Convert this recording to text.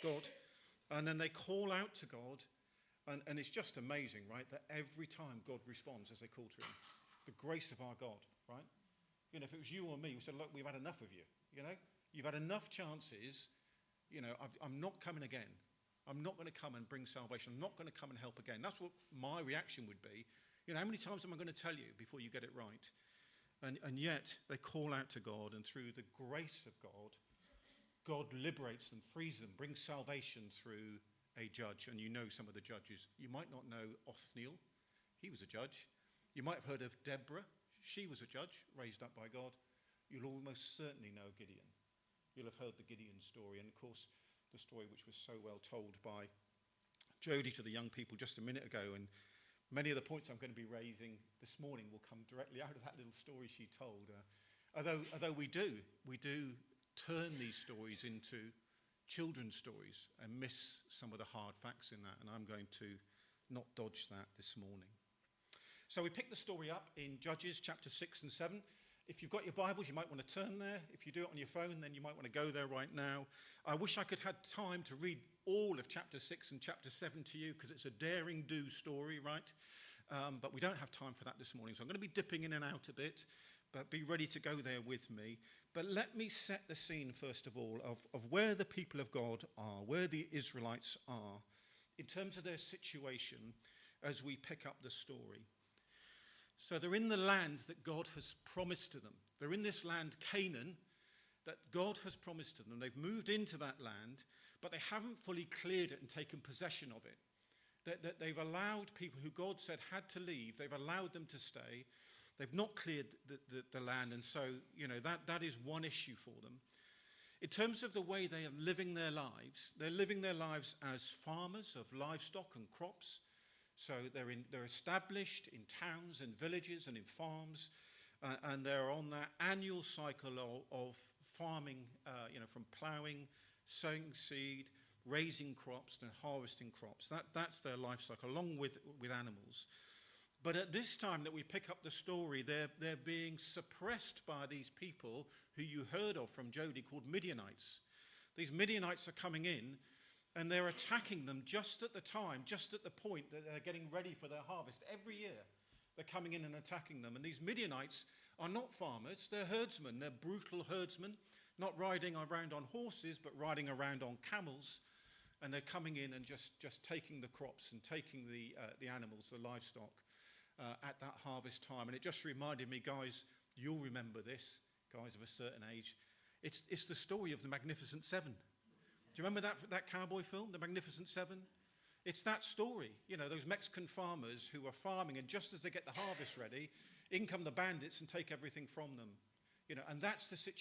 God, and then they call out to God, and it's just amazing, right, that every time God responds as they call to him. The grace of our God, right? You know, if it was you or me, we said, look, we've had enough of you, you know? You've had enough chances, you know, I'm not coming again. I'm not going to come and bring salvation. I'm not going to come and help again. That's what my reaction would be. You know, how many times am I going to tell you before you get it right? And yet they call out to God, and through the grace of God, God liberates them, frees them, brings salvation through a judge. And you know some of the judges. You might not know Othniel. He was a judge. You might have heard of Deborah. She was a judge raised up by God. You'll almost certainly know Gideon. You'll have heard the Gideon story. And of course, the story which was so well told by Jodie to the young people just a minute ago. And many of the points I'm going to be raising this morning will come directly out of that little story she told. Although we do turn these stories into children's stories and miss some of the hard facts in that. And I'm going to not dodge that this morning. So we pick the story up in Judges chapter 6 and 7. If you've got your Bibles, you might want to turn there. If you do it on your phone, then you might want to go there right now. I wish I could have time to read all of chapter 6 and chapter 7 to you, because it's a daring do story, right? But we don't have time for that this morning. So I'm going to be dipping in and out a bit, but be ready to go there with me. But let me set the scene, first of all, of where the people of God are, where the Israelites are, in terms of their situation as we pick up the story. So they're in the land that God has promised to them. They're in this land, Canaan, that God has promised to them. They've moved into that land, but they haven't fully cleared it and taken possession of it. That they've allowed people who God said had to leave, they've allowed them to stay. They've not cleared the land, and so, you know, that is one issue for them. In terms of the way they are living their lives, they're living their lives as farmers of livestock and crops. So they're established in towns and villages and in farms, and they're on that annual cycle of farming, from ploughing, sowing seed, raising crops, and harvesting crops. That's their life cycle, along with animals. But at this time that we pick up the story, they're being suppressed by these people who you heard of from Jodie, called Midianites. These Midianites are coming in, and they're attacking them just at the point that they're getting ready for their harvest. Every year they're coming in and attacking them. And these Midianites are not farmers, they're herdsmen. They're brutal herdsmen, not riding around on horses, but riding around on camels. And they're coming in and just taking the crops and taking the animals, the livestock, at that harvest time. And it just reminded me, guys, you'll remember this, guys of a certain age. It's the story of the Magnificent Seven. Do you remember that cowboy film, The Magnificent Seven? It's that story. You know, those Mexican farmers who are farming, and just as they get the harvest ready, in come the bandits and take everything from them. You know, and that's the situation